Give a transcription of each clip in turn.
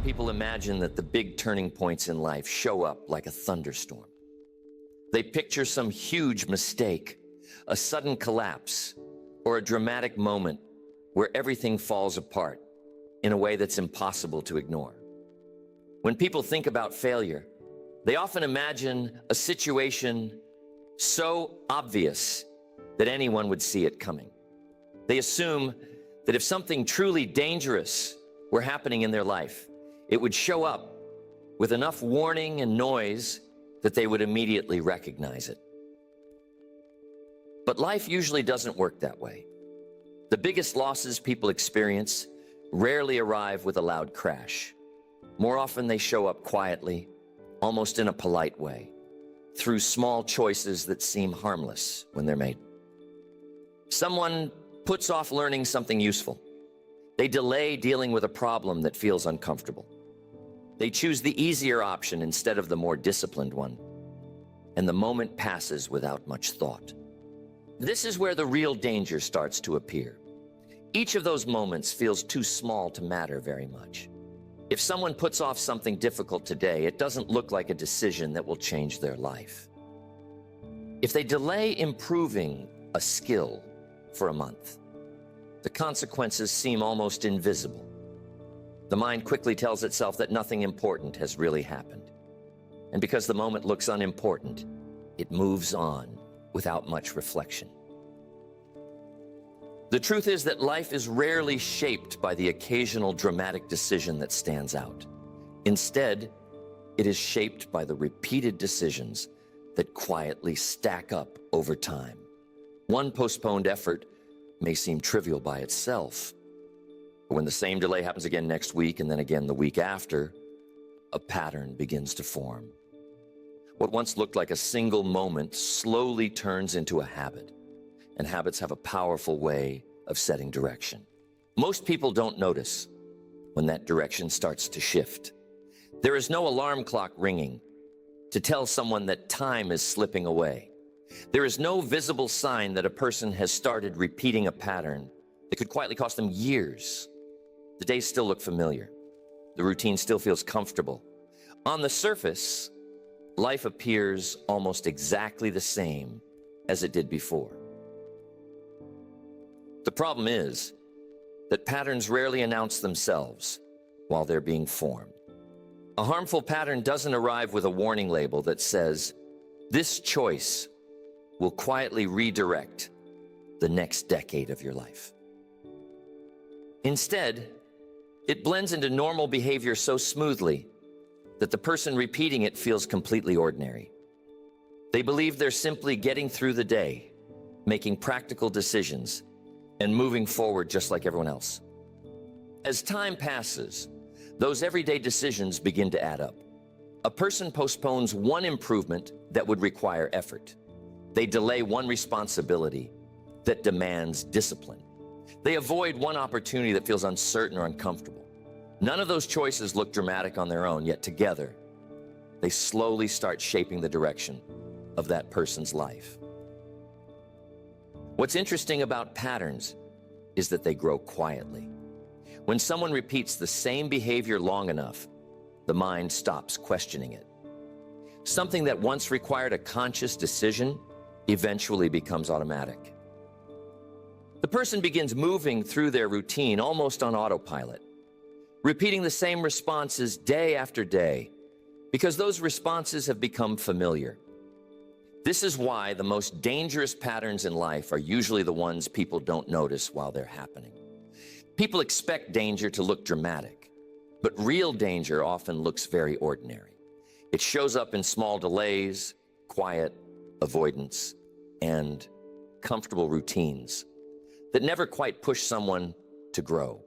people imagine that the big turning points in life show up like a thunderstorm. They picture some huge mistake, a sudden collapse, or a dramatic moment where everything falls apart in a way that's impossible to ignore. When people think about failure, they often imagine a situation so obvious that anyone would see it coming. They assume that if something truly dangerous were happening in their life, it would show up with enough warning and noise that they would immediately recognize it. But life usually doesn't work that way. The biggest losses people experience rarely arrive with a loud crash. More often they show up quietly, almost in a polite way, through small choices that seem harmless when they're made. Someone puts off learning something useful. They delay dealing with a problem that feels uncomfortable. They choose the easier option instead of the more disciplined one. And the moment passes without much thought. This is where the real danger starts to appear. Each of those moments feels too small to matter very much. If someone puts off something difficult today, it doesn't look like a decision that will change their life. If they delay improving a skill for a month, the consequences seem almost invisible. The mind quickly tells itself that nothing important has really happened. And because the moment looks unimportant, it moves on without much reflection. The truth is that life is rarely shaped by the occasional dramatic decision that stands out. Instead, it is shaped by the repeated decisions that quietly stack up over time. One postponed effort may seem trivial by itself, but when the same delay happens again next week and then again the week after, a pattern begins to form. What once looked like a single moment slowly turns into a habit, and habits have a powerful way of setting direction. Most people don't notice when that direction starts to shift. There is no alarm clock ringing to tell someone that time is slipping away. There is no visible sign that a person has started repeating a pattern that could quietly cost them years. The days still look familiar. The routine still feels comfortable. On the surface, life appears almost exactly the same as it did before. The problem is that patterns rarely announce themselves while they're being formed. A harmful pattern doesn't arrive with a warning label that says, "This choice will quietly redirect the next decade of your life." Instead, it blends into normal behavior so smoothly that the person repeating it feels completely ordinary. They believe they're simply getting through the day, making practical decisions, and moving forward just like everyone else. As time passes, those everyday decisions begin to add up. A person postpones one improvement that would require effort. They delay one responsibility that demands discipline. They avoid one opportunity that feels uncertain or uncomfortable. None of those choices look dramatic on their own, yet together, they slowly start shaping the direction of that person's life. What's interesting about patterns is that they grow quietly. When someone repeats the same behavior long enough, the mind stops questioning it. Something that once required a conscious decision eventually becomes automatic. The person begins moving through their routine almost on autopilot, repeating the same responses day after day, because those responses have become familiar. This is why the most dangerous patterns in life are usually the ones people don't notice while they're happening. People expect danger to look dramatic, but real danger often looks very ordinary. It shows up in small delays, quiet avoidance, and comfortable routines that never quite push someone to grow.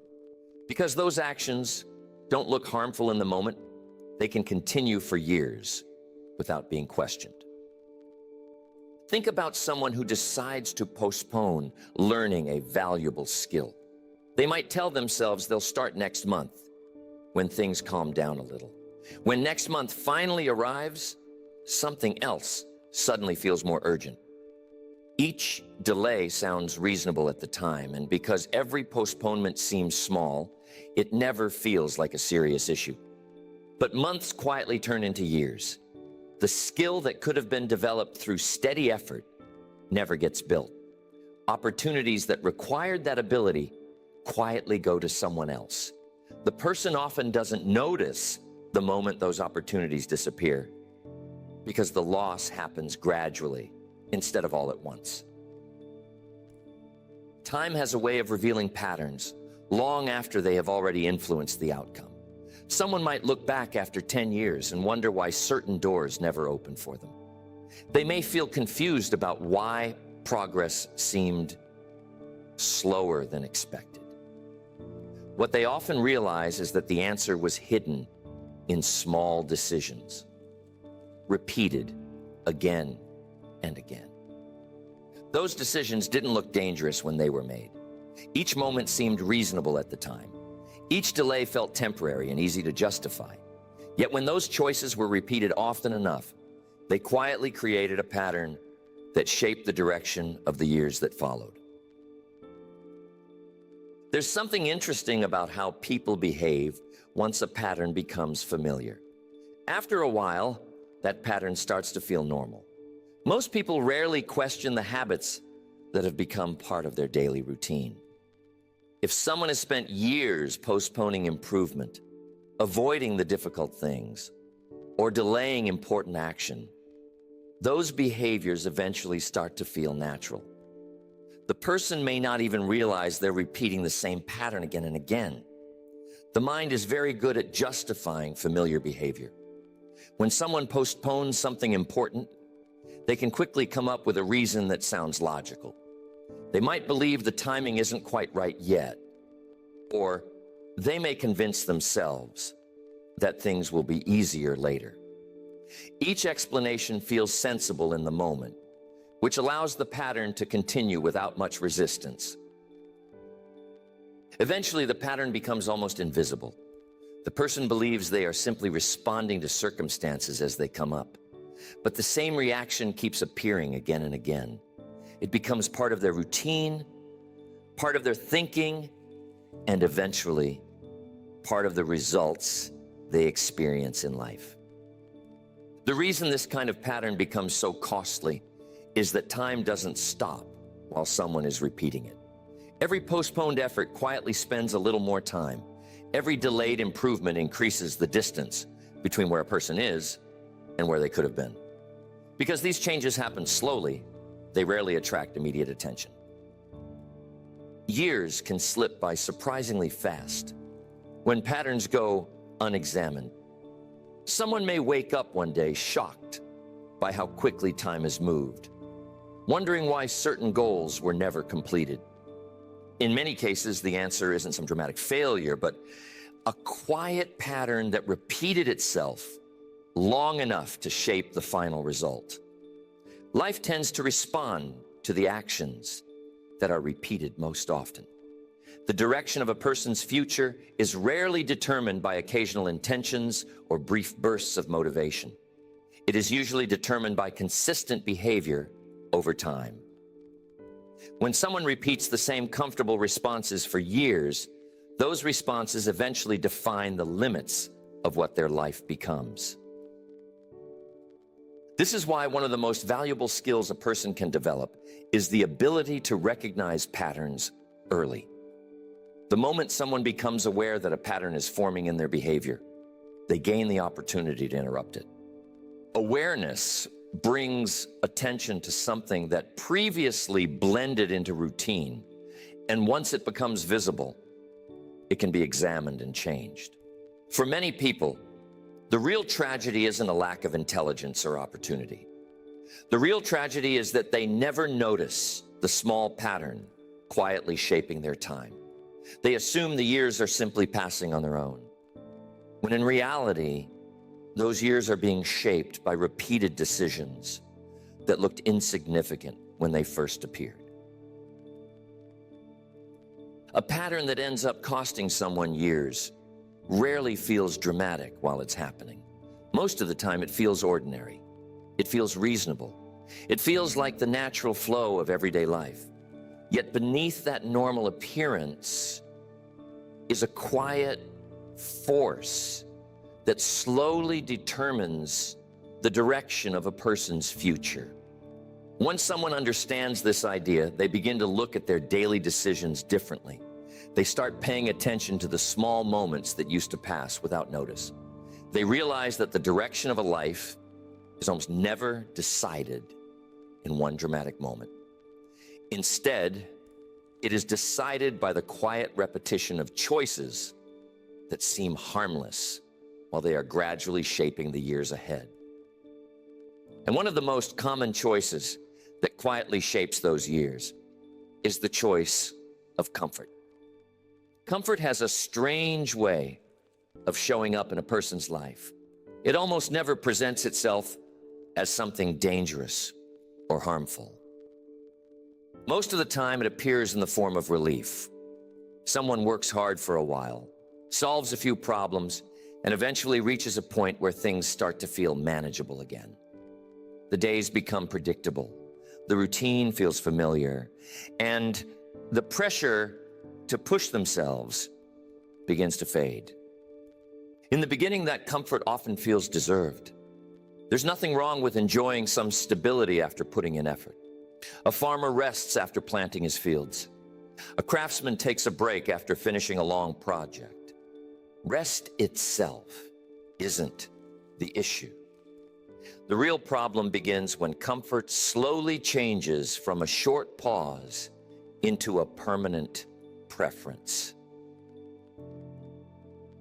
Because those actions don't look harmful in the moment, they can continue for years without being questioned. Think about someone who decides to postpone learning a valuable skill. They might tell themselves they'll start next month when things calm down a little. When next month finally arrives, something else suddenly feels more urgent. Each delay sounds reasonable at the time, and because every postponement seems small, it never feels like a serious issue. But months quietly turn into years. The skill that could have been developed through steady effort never gets built. Opportunities that required that ability quietly go to someone else. The person often doesn't notice the moment those opportunities disappear because the loss happens gradually instead of all at once. Time has a way of revealing patterns long after they have already influenced the outcome. Someone might look back after 10 years and wonder why certain doors never opened for them. They may feel confused about why progress seemed slower than expected. What they often realize is that the answer was hidden in small decisions, repeated again and again. Those decisions didn't look dangerous when they were made. Each moment seemed reasonable at the time. Each delay felt temporary and easy to justify. Yet when those choices were repeated often enough, they quietly created a pattern that shaped the direction of the years that followed. There's something interesting about how people behave once a pattern becomes familiar. After a while, that pattern starts to feel normal. Most people rarely question the habits that have become part of their daily routine. If someone has spent years postponing improvement, avoiding the difficult things, or delaying important action, those behaviors eventually start to feel natural. The person may not even realize they're repeating the same pattern again and again. The mind is very good at justifying familiar behavior. When someone postpones something important, they can quickly come up with a reason that sounds logical. They might believe the timing isn't quite right yet, or they may convince themselves that things will be easier later. Each explanation feels sensible in the moment, which allows the pattern to continue without much resistance. Eventually, the pattern becomes almost invisible. The person believes they are simply responding to circumstances as they come up. But the same reaction keeps appearing again and again. It becomes part of their routine, part of their thinking, and eventually, part of the results they experience in life. The reason this kind of pattern becomes so costly is that time doesn't stop while someone is repeating it. Every postponed effort quietly spends a little more time. Every delayed improvement increases the distance between where a person is and where they could have been. Because these changes happen slowly, they rarely attract immediate attention. Years can slip by surprisingly fast when patterns go unexamined. Someone may wake up one day shocked by how quickly time has moved, wondering why certain goals were never completed. In many cases, the answer isn't some dramatic failure, but a quiet pattern that repeated itself long enough to shape the final result. Life tends to respond to the actions that are repeated most often. The direction of a person's future is rarely determined by occasional intentions or brief bursts of motivation. It is usually determined by consistent behavior over time. When someone repeats the same comfortable responses for years, those responses eventually define the limits of what their life becomes. This is why one of the most valuable skills a person can develop is the ability to recognize patterns early. The moment someone becomes aware that a pattern is forming in their behavior, they gain the opportunity to interrupt it. Awareness brings attention to something that previously blended into routine, and once it becomes visible, it can be examined and changed. For many people, the real tragedy isn't a lack of intelligence or opportunity. The real tragedy is that they never notice the small pattern quietly shaping their time. They assume the years are simply passing on their own, when in reality, those years are being shaped by repeated decisions that looked insignificant when they first appeared. A pattern that ends up costing someone years rarely feels dramatic while it's happening. Most of the time, it feels ordinary. It feels reasonable. It feels like the natural flow of everyday life. Yet beneath that normal appearance is a quiet force that slowly determines the direction of a person's future. Once someone understands this idea, they begin to look at their daily decisions differently. They start paying attention to the small moments that used to pass without notice. They realize that the direction of a life is almost never decided in one dramatic moment. Instead, it is decided by the quiet repetition of choices that seem harmless while they are gradually shaping the years ahead. And one of the most common choices that quietly shapes those years is the choice of comfort. Comfort has a strange way of showing up in a person's life. It almost never presents itself as something dangerous or harmful. Most of the time, it appears in the form of relief. Someone works hard for a while, solves a few problems, and eventually reaches a point where things start to feel manageable again. The days become predictable, the routine feels familiar, and the pressure to push themselves begins to fade. In the beginning, that comfort often feels deserved. There's nothing wrong with enjoying some stability after putting in effort. A farmer rests after planting his fields. A craftsman takes a break after finishing a long project. Rest itself isn't the issue. The real problem begins when comfort slowly changes from a short pause into a permanent preference.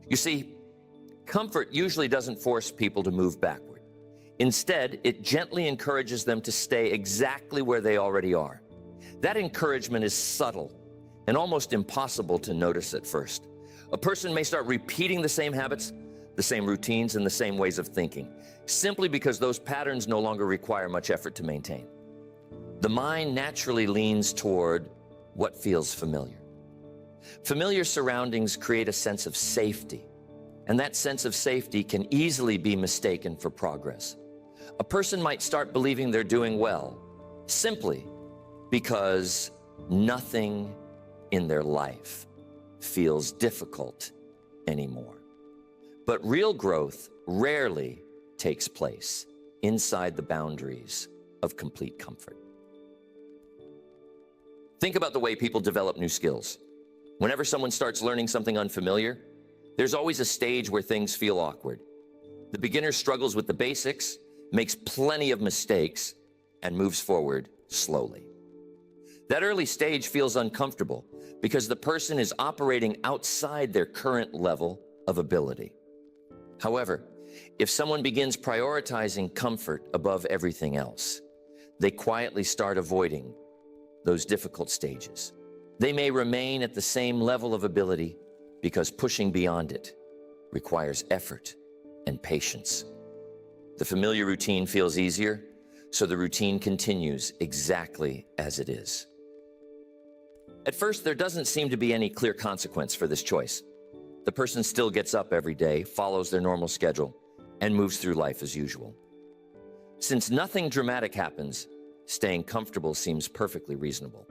You see, comfort usually doesn't force people to move backward. Instead, it gently encourages them to stay exactly where they already are. That encouragement is subtle and almost impossible to notice at first. A person may start repeating the same habits, the same routines, and the same ways of thinking, simply because those patterns no longer require much effort to maintain. The mind naturally leans toward what feels familiar. Familiar surroundings create a sense of safety, and that sense of safety can easily be mistaken for progress. A person might start believing they're doing well, simply because nothing in their life feels difficult anymore. But real growth rarely takes place inside the boundaries of complete comfort. Think about the way people develop new skills. Whenever someone starts learning something unfamiliar, there's always a stage where things feel awkward. The beginner struggles with the basics, makes plenty of mistakes, and moves forward slowly. That early stage feels uncomfortable because the person is operating outside their current level of ability. However, if someone begins prioritizing comfort above everything else, they quietly start avoiding those difficult stages. They may remain at the same level of ability because pushing beyond it requires effort and patience. The familiar routine feels easier, so the routine continues exactly as it is. At first, there doesn't seem to be any clear consequence for this choice. The person still gets up every day, follows their normal schedule, and moves through life as usual. Since nothing dramatic happens, staying comfortable seems perfectly reasonable.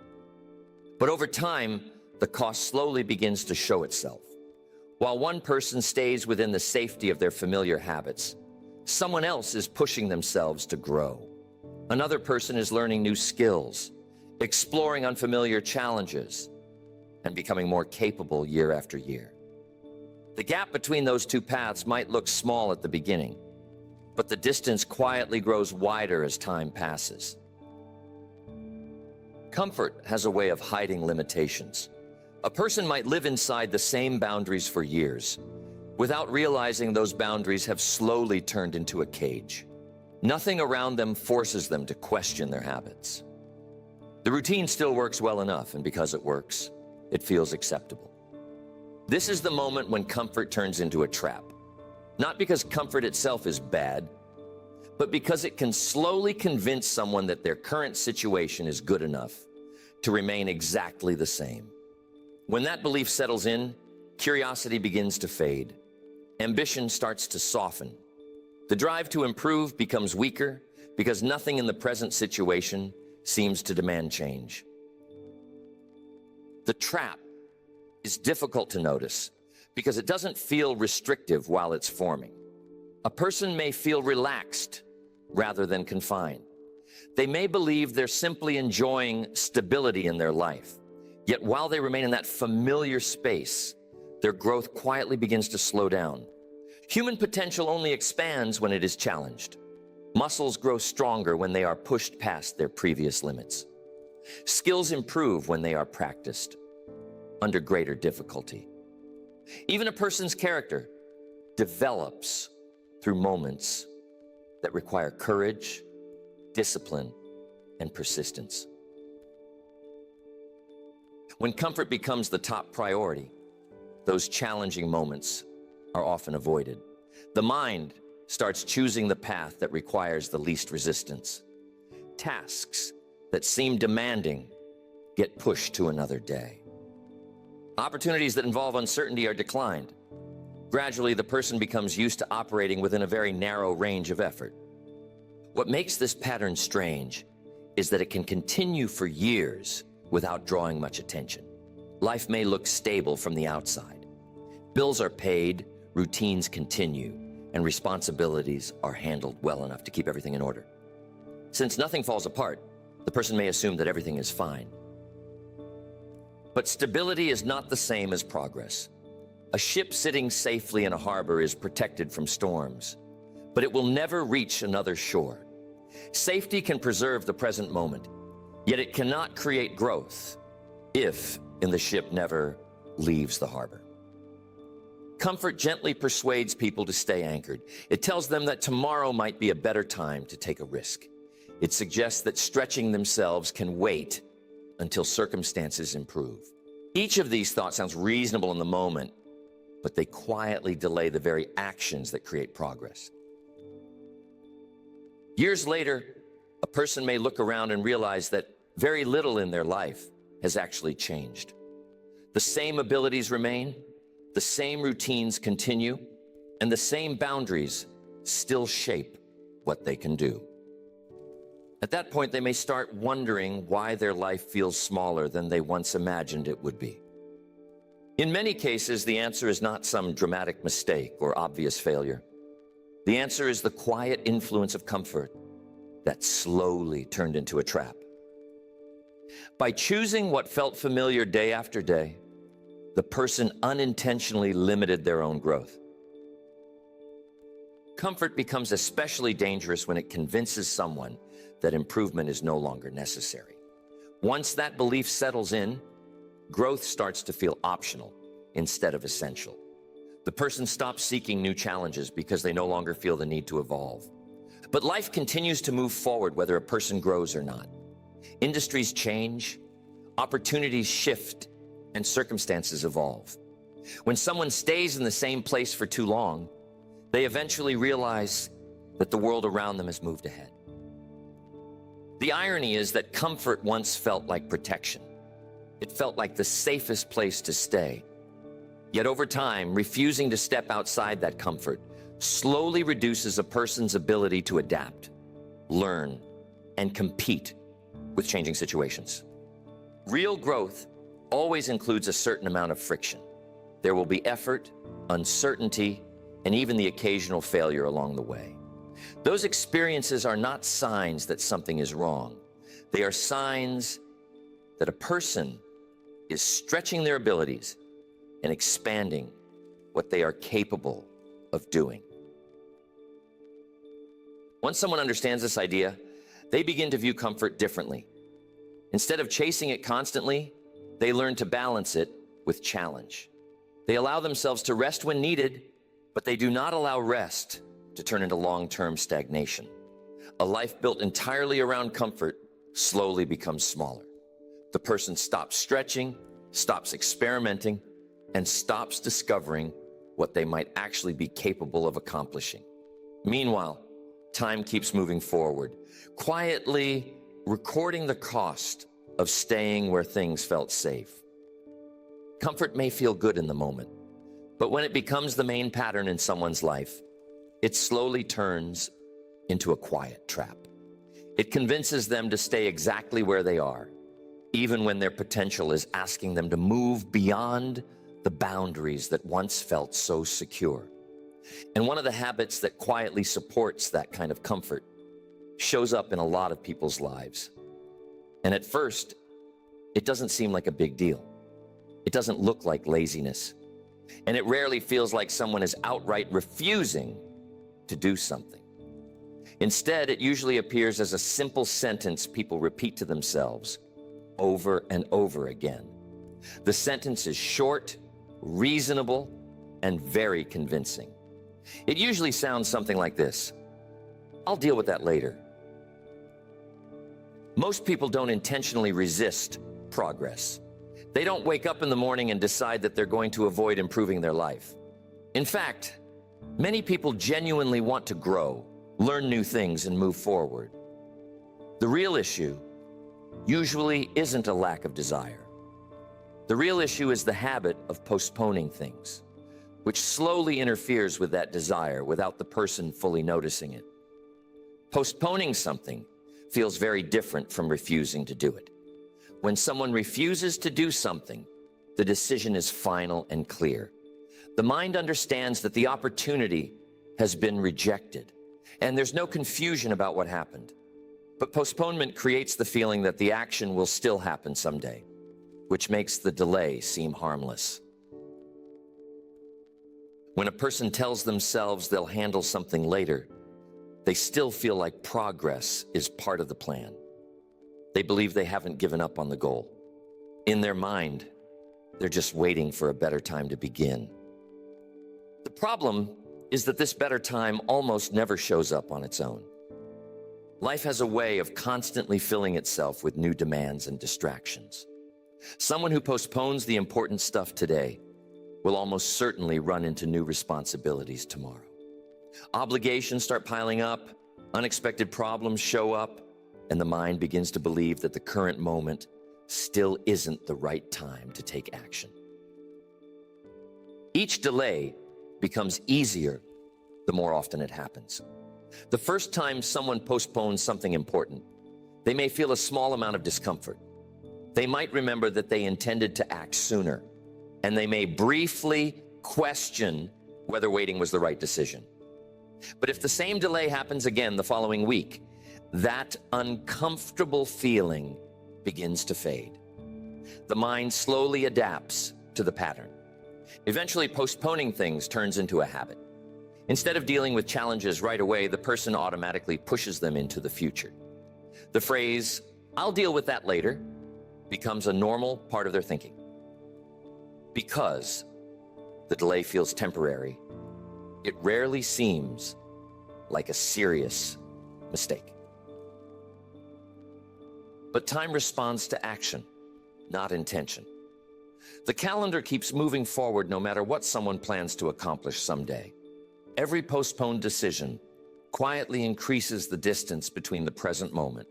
But over time, the cost slowly begins to show itself. While one person stays within the safety of their familiar habits, someone else is pushing themselves to grow. Another person is learning new skills, exploring unfamiliar challenges, and becoming more capable year after year. The gap between those two paths might look small at the beginning, but the distance quietly grows wider as time passes. Comfort has a way of hiding limitations. A person might live inside the same boundaries for years, without realizing those boundaries have slowly turned into a cage. Nothing around them forces them to question their habits. The routine still works well enough, and because it works, it feels acceptable. This is the moment when comfort turns into a trap. Not because comfort itself is bad, but because it can slowly convince someone that their current situation is good enough to remain exactly the same. When that belief settles in, curiosity begins to fade. Ambition starts to soften. The drive to improve becomes weaker because nothing in the present situation seems to demand change. The trap is difficult to notice because it doesn't feel restrictive while it's forming. A person may feel relaxed rather than confined. They may believe they're simply enjoying stability in their life. Yet while they remain in that familiar space, their growth quietly begins to slow down. Human potential only expands when it is challenged. Muscles grow stronger when they are pushed past their previous limits. Skills improve when they are practiced under greater difficulty. Even a person's character develops through moments that require courage, discipline, and persistence. When comfort becomes the top priority, those challenging moments are often avoided. The mind starts choosing the path that requires the least resistance. Tasks that seem demanding get pushed to another day. Opportunities that involve uncertainty are declined. Gradually, the person becomes used to operating within a very narrow range of effort. What makes this pattern strange is that it can continue for years without drawing much attention. Life may look stable from the outside. Bills are paid, routines continue, and responsibilities are handled well enough to keep everything in order. Since nothing falls apart, the person may assume that everything is fine. But stability is not the same as progress. A ship sitting safely in a harbor is protected from storms, but it will never reach another shore. Safety can preserve the present moment, yet it cannot create growth if the ship never leaves the harbor. Comfort gently persuades people to stay anchored. It tells them that tomorrow might be a better time to take a risk. It suggests that stretching themselves can wait until circumstances improve. Each of these thoughts sounds reasonable in the moment, but they quietly delay the very actions that create progress. Years later, a person may look around and realize that very little in their life has actually changed. The same abilities remain, the same routines continue, and the same boundaries still shape what they can do. At that point, they may start wondering why their life feels smaller than they once imagined it would be. In many cases, the answer is not some dramatic mistake or obvious failure. The answer is the quiet influence of comfort that slowly turned into a trap. By choosing what felt familiar day after day, the person unintentionally limited their own growth. Comfort becomes especially dangerous when it convinces someone that improvement is no longer necessary. Once that belief settles in, growth starts to feel optional instead of essential. The person stops seeking new challenges because they no longer feel the need to evolve. But life continues to move forward whether a person grows or not. Industries change, opportunities shift, and circumstances evolve. When someone stays in the same place for too long, they eventually realize that the world around them has moved ahead. The irony is that comfort once felt like protection. It felt like the safest place to stay. Yet over time, refusing to step outside that comfort slowly reduces a person's ability to adapt, learn, and compete with changing situations. Real growth always includes a certain amount of friction. There will be effort, uncertainty, and even the occasional failure along the way. Those experiences are not signs that something is wrong. They are signs that a person is stretching their abilities and expanding what they are capable of doing. Once someone understands this idea, they begin to view comfort differently. Instead of chasing it constantly, they learn to balance it with challenge. They allow themselves to rest when needed, but they do not allow rest to turn into long-term stagnation. A life built entirely around comfort slowly becomes smaller. The person stops stretching, stops experimenting, and stops discovering what they might actually be capable of accomplishing. Meanwhile, time keeps moving forward, quietly recording the cost of staying where things felt safe. Comfort may feel good in the moment, but when it becomes the main pattern in someone's life, it slowly turns into a quiet trap. It convinces them to stay exactly where they are, even when their potential is asking them to move beyond the boundaries that once felt so secure. And one of the habits that quietly supports that kind of comfort shows up in a lot of people's lives. And at first, it doesn't seem like a big deal. It doesn't look like laziness. And it rarely feels like someone is outright refusing to do something. Instead, it usually appears as a simple sentence people repeat to themselves over and over again. The sentence is short, reasonable, and very convincing. It usually sounds something like this: I'll deal with that later. Most people don't intentionally resist progress. They don't wake up in the morning and decide that they're going to avoid improving their life. In fact, many people genuinely want to grow, learn new things, and move forward. The real issue usually isn't a lack of desire. The real issue is the habit of postponing things, which slowly interferes with that desire without the person fully noticing it. Postponing something feels very different from refusing to do it. When someone refuses to do something, the decision is final and clear. The mind understands that the opportunity has been rejected, and there's no confusion about what happened. But postponement creates the feeling that the action will still happen someday, which makes the delay seem harmless. When a person tells themselves they'll handle something later, they still feel like progress is part of the plan. They believe they haven't given up on the goal. In their mind, they're just waiting for a better time to begin. The problem is that this better time almost never shows up on its own. Life has a way of constantly filling itself with new demands and distractions. Someone who postpones the important stuff today will almost certainly run into new responsibilities tomorrow. Obligations start piling up, unexpected problems show up, and the mind begins to believe that the current moment still isn't the right time to take action. Each delay becomes easier the more often it happens. The first time someone postpones something important, they may feel a small amount of discomfort. They might remember that they intended to act sooner, and they may briefly question whether waiting was the right decision. But if the same delay happens again the following week, that uncomfortable feeling begins to fade. The mind slowly adapts to the pattern. Eventually, postponing things turns into a habit. Instead of dealing with challenges right away, the person automatically pushes them into the future. The phrase, "I'll deal with that later," becomes a normal part of their thinking. Because the delay feels temporary, it rarely seems like a serious mistake. But time responds to action, not intention. The calendar keeps moving forward no matter what someone plans to accomplish someday. Every postponed decision quietly increases the distance between the present moment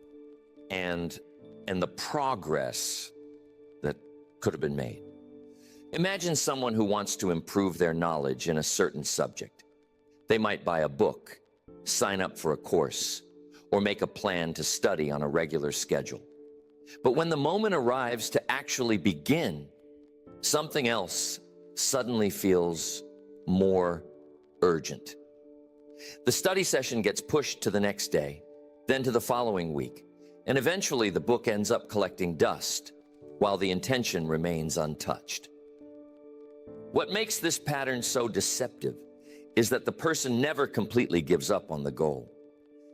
and the progress that could have been made. Imagine someone who wants to improve their knowledge in a certain subject. They might buy a book, sign up for a course, or make a plan to study on a regular schedule. But when the moment arrives to actually begin, something else suddenly feels more urgent. The study session gets pushed to the next day, then to the following week, and eventually the book ends up collecting dust while the intention remains untouched. What makes this pattern so deceptive is that the person never completely gives up on the goal.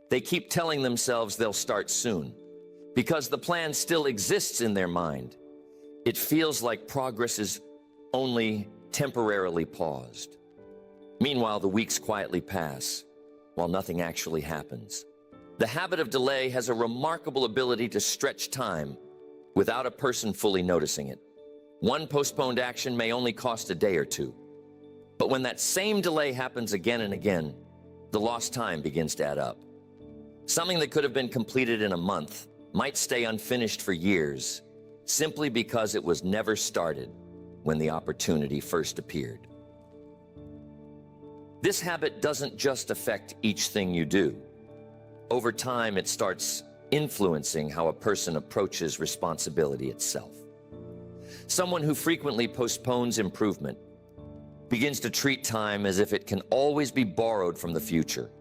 They keep telling themselves they'll start soon. Because the plan still exists in their mind, it feels like progress is only temporarily paused. Meanwhile, the weeks quietly pass while nothing actually happens. The habit of delay has a remarkable ability to stretch time without a person fully noticing it. One postponed action may only cost a day or two. But when that same delay happens again and again, the lost time begins to add up. Something that could have been completed in a month might stay unfinished for years simply because it was never started when the opportunity first appeared. This habit doesn't just affect each thing you do. Over time, it starts influencing how a person approaches responsibility itself. Someone who frequently postpones improvement begins to treat time as if it can always be borrowed from the future.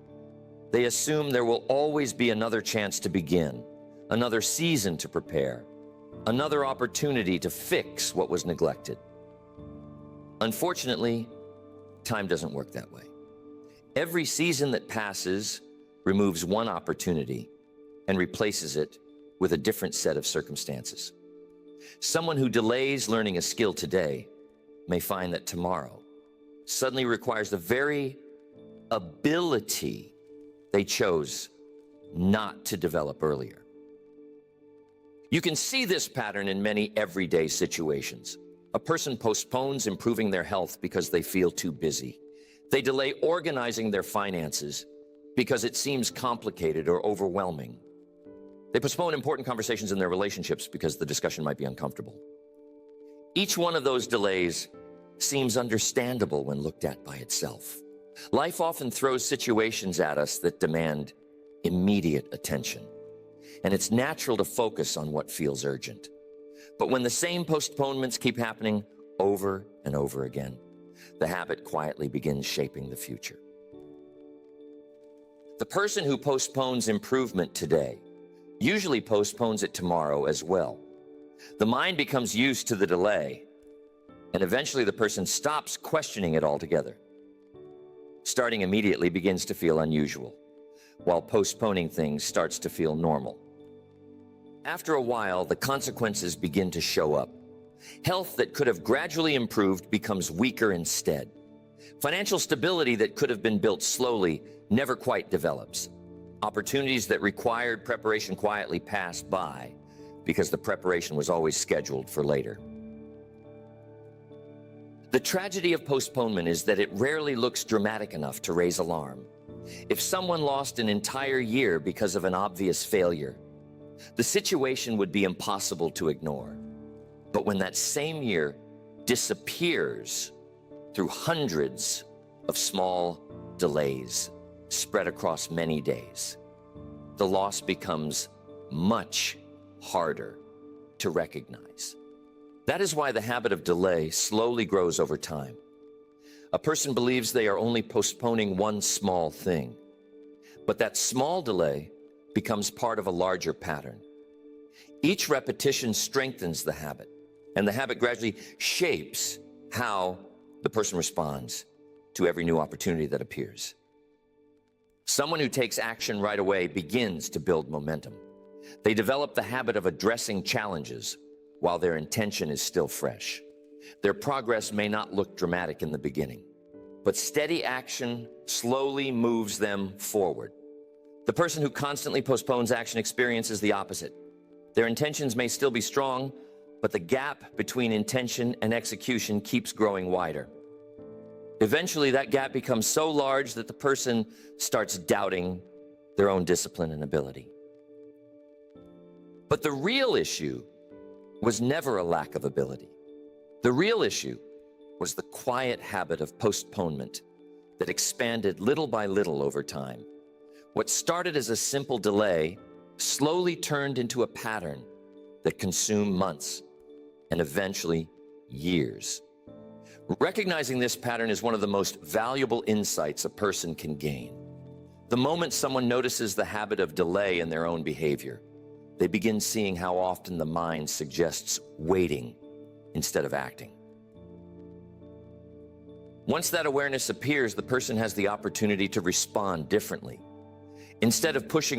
They assume there will always be another chance to begin, another season to prepare, another opportunity to fix what was neglected. Unfortunately, time doesn't work that way. Every season that passes removes one opportunity and replaces it with a different set of circumstances. Someone who delays learning a skill today may find that tomorrow suddenly requires the very ability they chose not to develop earlier. You can see this pattern in many everyday situations. A person postpones improving their health because they feel too busy. They delay organizing their finances because it seems complicated or overwhelming. They postpone important conversations in their relationships because the discussion might be uncomfortable. Each one of those delays seems understandable when looked at by itself. Life often throws situations at us that demand immediate attention, and it's natural to focus on what feels urgent. But when the same postponements keep happening over and over again, the habit quietly begins shaping the future. The person who postpones improvement today usually postpones it tomorrow as well. The mind becomes used to the delay, and eventually the person stops questioning it altogether. Starting immediately begins to feel unusual, while postponing things starts to feel normal. After a while, the consequences begin to show up. Health that could have gradually improved becomes weaker instead. Financial stability that could have been built slowly never quite develops. Opportunities that required preparation quietly pass by because the preparation was always scheduled for later. The tragedy of postponement is that it rarely looks dramatic enough to raise alarm. If someone lost an entire year because of an obvious failure, the situation would be impossible to ignore. But when that same year disappears through hundreds of small delays spread across many days, the loss becomes much harder to recognize. That is why the habit of delay slowly grows over time. A person believes they are only postponing one small thing, but that small delay becomes part of a larger pattern. Each repetition strengthens the habit, and the habit gradually shapes how the person responds to every new opportunity that appears. Someone who takes action right away begins to build momentum. They develop the habit of addressing challenges while their intention is still fresh. Their progress may not look dramatic in the beginning, but steady action slowly moves them forward. The person who constantly postpones action experiences the opposite. Their intentions may still be strong, but the gap between intention and execution keeps growing wider. Eventually, that gap becomes so large that the person starts doubting their own discipline and ability. But the real issue was never a lack of ability. The real issue was the quiet habit of postponement that expanded little by little over time. What started as a simple delay slowly turned into a pattern that consumed months and eventually years. Recognizing this pattern is one of the most valuable insights a person can gain. The moment someone notices the habit of delay in their own behavior, they begin seeing how often the mind suggests waiting instead of acting. Once that awareness appears, the person has the opportunity to respond differently. Instead of pushing